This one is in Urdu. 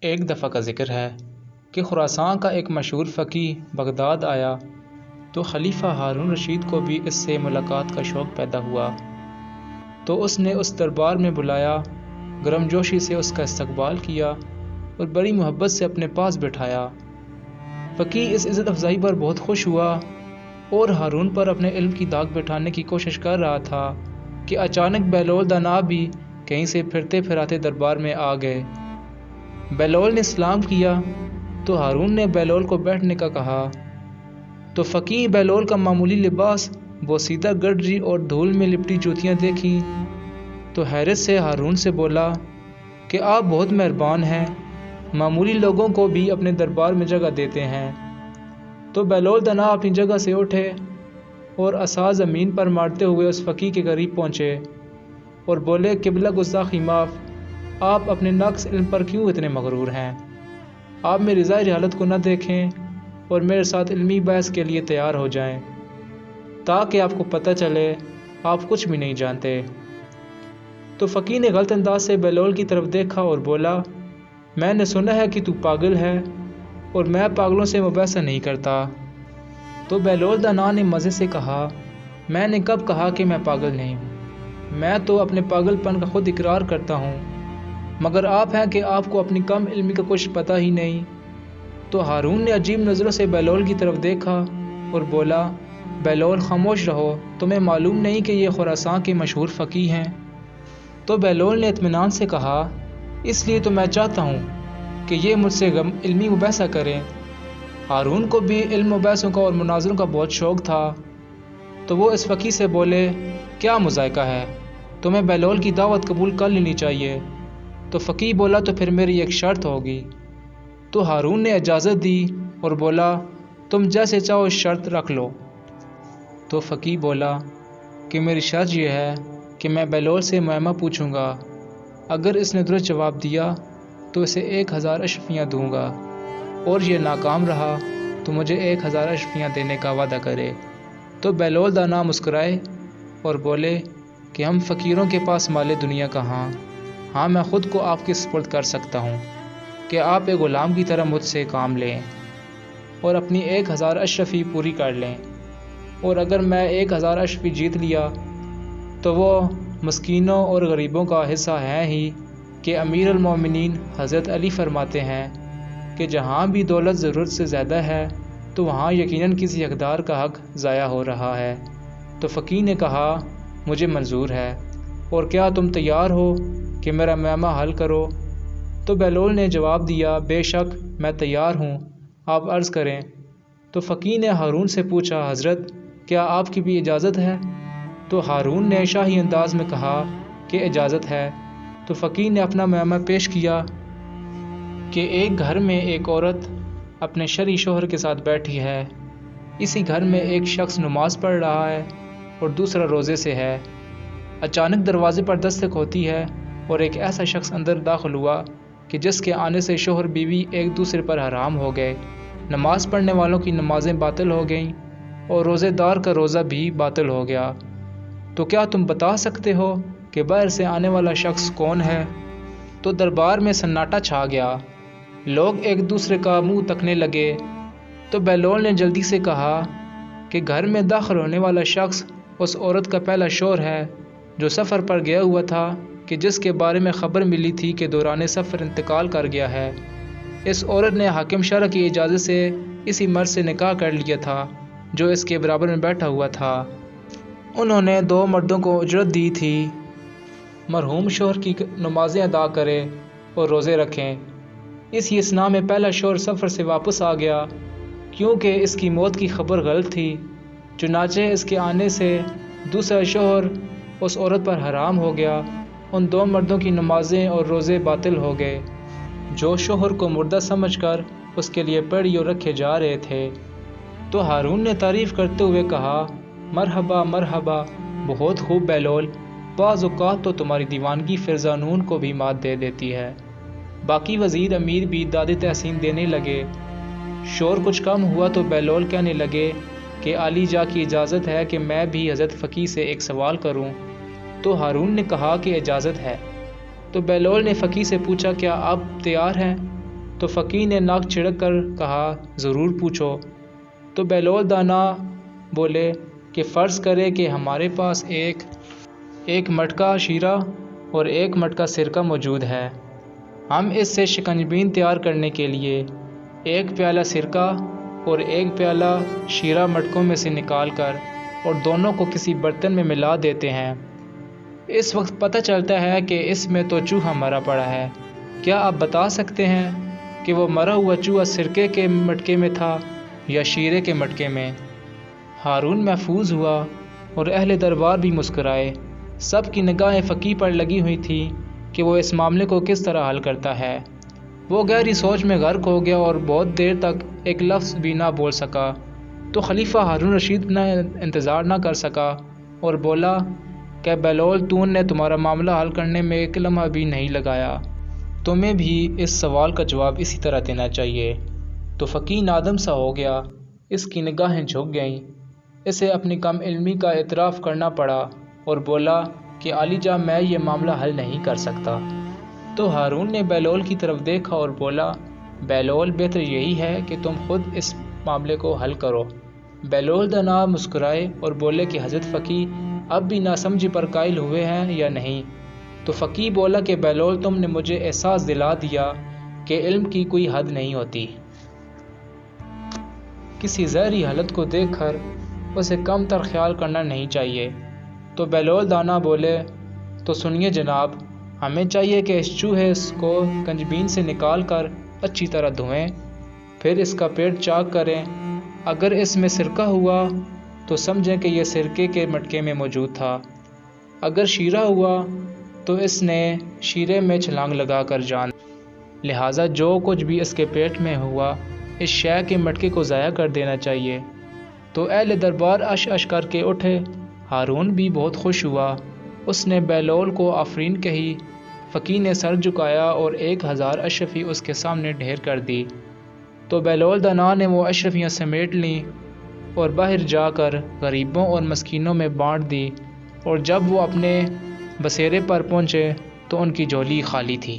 ایک دفعہ کا ذکر ہے کہ خراسان کا ایک مشہور فقیہ بغداد آیا تو خلیفہ ہارون رشید کو بھی اس سے ملاقات کا شوق پیدا ہوا، تو اس نے اس دربار میں بلایا، گرم جوشی سے اس کا استقبال کیا اور بڑی محبت سے اپنے پاس بٹھایا۔ فقیہ اس عزت افزائی پر بہت خوش ہوا اور ہارون پر اپنے علم کی داغ بٹھانے کی کوشش کر رہا تھا کہ اچانک بہلول دانا بھی کہیں سے پھرتے پھراتے دربار میں آ گئے۔ بہلول نے سلام کیا تو ہارون نے بہلول کو بیٹھنے کا کہا، تو فقیہ بہلول کا معمولی لباس، بوسیدہ گڈری اور دھول میں لپٹی جوتیاں دیکھی تو حیرت سے ہارون سے بولا کہ آپ بہت مہربان ہیں، معمولی لوگوں کو بھی اپنے دربار میں جگہ دیتے ہیں۔ تو بہلول دانا اپنی جگہ سے اٹھے اور عصا زمین پر مارتے ہوئے اس فقیہ کے قریب پہنچے اور بولے، قبلہ گستاخی معاف، آپ اپنے ناقص علم پر کیوں اتنے مغرور ہیں؟ آپ میری ظاہری حالت کو نہ دیکھیں اور میرے ساتھ علمی بحث کے لیے تیار ہو جائیں تاکہ آپ کو پتہ چلے آپ کچھ بھی نہیں جانتے۔ تو فقیہ نے غلط انداز سے بہلول کی طرف دیکھا اور بولا، میں نے سنا ہے کہ تو پاگل ہے اور میں پاگلوں سے مباحثہ نہیں کرتا۔ تو بہلول دانا نے مزے سے کہا، میں نے کب کہا کہ میں پاگل نہیں ہوں؟ میں تو اپنے پاگل پن کا خود اقرار کرتا ہوں، مگر آپ ہیں کہ آپ کو اپنی کم علمی کا کچھ پتہ ہی نہیں۔ تو ہارون نے عجیب نظروں سے بہلول کی طرف دیکھا اور بولا، بہلول خاموش رہو، تمہیں معلوم نہیں کہ یہ خراسان کے مشہور فقیہ ہیں؟ تو بہلول نے اطمینان سے کہا، اس لیے تو میں چاہتا ہوں کہ یہ مجھ سے علمی مباحثہ کریں۔ ہارون کو بھی علم مباحثوں کا اور مناظروں کا بہت شوق تھا، تو وہ اس فقیہ سے بولے، کیا مذائقہ ہے، تمہیں بہلول کی دعوت قبول کر لینی چاہیے۔ تو فقیہ بولا، تو پھر میری ایک شرط ہوگی۔ تو ہارون نے اجازت دی اور بولا، تم جیسے چاہو شرط رکھ لو۔ تو فقیہ بولا کہ میری شرط یہ ہے کہ میں بہلول سے معمہ پوچھوں گا، اگر اس نے درست جواب دیا تو اسے 1000 اشرفیاں دوں گا، اور یہ ناکام رہا تو مجھے 1000 اشرفیاں دینے کا وعدہ کرے۔ تو بہلول دانا مسکرائے اور بولے کہ ہم فقیروں کے پاس مال دنیا کہاں، ہاں میں خود کو آپ کے سپرد کر سکتا ہوں کہ آپ ایک غلام کی طرح مجھ سے کام لیں اور اپنی 1000 اشرفی پوری کر لیں، اور اگر میں 1000 اشرفی جیت لیا تو وہ مسکینوں اور غریبوں کا حصہ ہے ہی کہ امیر المومنین حضرت علی فرماتے ہیں کہ جہاں بھی دولت ضرورت سے زیادہ ہے تو وہاں یقیناً کسی حقدار کا حق ضائع ہو رہا ہے۔ تو فقیہ نے کہا، مجھے منظور ہے، اور کیا تم تیار ہو کہ میرا معمہ حل کرو؟ تو بہلول نے جواب دیا، بے شک میں تیار ہوں، آپ عرض کریں۔ تو فقیہ نے ہارون سے پوچھا، حضرت کیا آپ کی بھی اجازت ہے؟ تو ہارون نے شاہی انداز میں کہا کہ اجازت ہے۔ تو فقیہ نے اپنا معمہ پیش کیا کہ ایک گھر میں ایک عورت اپنے شرعی شوہر کے ساتھ بیٹھی ہے، اسی گھر میں ایک شخص نماز پڑھ رہا ہے اور دوسرا روزے سے ہے۔ اچانک دروازے پر دستک ہوتی ہے اور ایک ایسا شخص اندر داخل ہوا کہ جس کے آنے سے شوہر بیوی ایک دوسرے پر حرام ہو گئے، نماز پڑھنے والوں کی نمازیں باطل ہو گئیں اور روزے دار کا روزہ بھی باطل ہو گیا۔ تو کیا تم بتا سکتے ہو کہ باہر سے آنے والا شخص کون ہے؟ تو دربار میں سناٹا چھا گیا، لوگ ایک دوسرے کا منہ تکنے لگے۔ تو بہلول نے جلدی سے کہا کہ گھر میں داخل ہونے والا شخص اس عورت کا پہلا شوہر ہے جو سفر پر گیا ہوا تھا، کہ جس کے بارے میں خبر ملی تھی کہ دوران سفر انتقال کر گیا ہے۔ اس عورت نے حاکم شرع کی اجازت سے اسی مرد سے نکاح کر لیا تھا جو اس کے برابر میں بیٹھا ہوا تھا۔ انہوں نے 2 مردوں کو اجرت دی تھی، مرحوم شوہر کی نمازیں ادا کریں اور روزے رکھیں۔ اسی اثناء میں پہلا شوہر سفر سے واپس آ گیا کیونکہ اس کی موت کی خبر غلط تھی، چنانچہ اس کے آنے سے دوسرا شوہر اس عورت پر حرام ہو گیا۔ ان 2 مردوں کی نمازیں اور روزے باطل ہو گئے جو شوہر کو مردہ سمجھ کر اس کے لیے پڑھی اور رکھے جا رہے تھے۔ تو ہارون نے تعریف کرتے ہوئے کہا، مرحبا مرحبا، بہت خوب بہلول، بعض اوقات تو تمہاری دیوانگی فرزانون کو بھی مات دے دیتی ہے۔ باقی وزیر امیر بھی داد تحسین دینے لگے۔ شور کچھ کم ہوا تو بہلول کہنے لگے کہ عالی جا کی اجازت ہے کہ میں بھی حضرت فقیہ سے ایک سوال کروں؟ تو ہارون نے کہا کہ اجازت ہے۔ تو بہلول نے فقیہ سے پوچھا، کیا آپ تیار ہیں؟ تو فقیر نے ناک چھڑک کر کہا ضرور پوچھو۔ تو بہلول دانا بولے کہ فرض کرے کہ ہمارے پاس ایک مٹکا شیرہ اور ایک مٹکا سرکہ موجود ہے، ہم اس سے شکنجبین تیار کرنے کے لیے ایک پیالہ سرکہ اور ایک پیالہ شیرہ مٹکوں میں سے نکال کر اور دونوں کو کسی برتن میں ملا دیتے ہیں۔ اس وقت پتہ چلتا ہے کہ اس میں تو چوہا مرا پڑا ہے۔ کیا آپ بتا سکتے ہیں کہ وہ مرا ہوا چوہا سرکے کے مٹکے میں تھا یا شیرے کے مٹکے میں؟ ہارون محفوظ ہوا اور اہل دربار بھی مسکرائے۔ سب کی نگاہیں فقیر پر لگی ہوئی تھی کہ وہ اس معاملے کو کس طرح حل کرتا ہے۔ وہ گہری سوچ میں غرق ہو گیا اور بہت دیر تک ایک لفظ بھی نہ بول سکا۔ تو خلیفہ ہارون رشید نہ انتظار نہ کر سکا اور بولا کہ بہلول تون نے تمہارا معاملہ حل کرنے میں ایک لمحہ بھی نہیں لگایا، تمہیں بھی اس سوال کا جواب اسی طرح دینا چاہیے۔ تو فقیر نادم سا ہو گیا، اس کی نگاہیں جھک گئیں، اسے اپنی کم علمی کا اعتراف کرنا پڑا اور بولا کہ عالی جاں میں یہ معاملہ حل نہیں کر سکتا۔ تو ہارون نے بہلول کی طرف دیکھا اور بولا بہلول بہتر یہی ہے کہ تم خود اس معاملے کو حل کرو۔ بہلول دانا مسکرائے اور بولے کہ حضرت فقیر اب بھی ناسمجھی پر قائل ہوئے ہیں یا نہیں؟ تو فقیر بولا کہ بہلول تم نے مجھے احساس دلا دیا کہ علم کی کوئی حد نہیں ہوتی۔ کسی ظاہری حالت کو دیکھ کر اسے کم تر خیال کرنا نہیں چاہیے۔ تو بہلول دانا بولے تو سنیے جناب، ہمیں چاہیے کہ اس چوہے کو کنجبین سے نکال کر اچھی طرح دھوئیں، پھر اس کا پیٹ چاک کریں۔ اگر اس میں سرکہ ہوا تو سمجھیں کہ یہ سرکے کے مٹکے میں موجود تھا، اگر شیرہ ہوا تو اس نے شیرے میں چھلانگ لگا کر جان، لہٰذا جو کچھ بھی اس کے پیٹ میں ہوا اس شے کے مٹکے کو ضائع کر دینا چاہیے۔ تو اہل دربار اش اش کر کے اٹھے۔ ہارون بھی بہت خوش ہوا، اس نے بہلول کو آفرین کہی۔ فقیر نے سر جھکایا اور 1000 اشرفی اس کے سامنے ڈھیر کر دی۔ تو بہلول دانا نے وہ اشرفیاں سمیٹ لیں اور باہر جا کر غریبوں اور مسکینوں میں بانٹ دی، اور جب وہ اپنے بسیرے پر پہنچے تو ان کی جھولی خالی تھی۔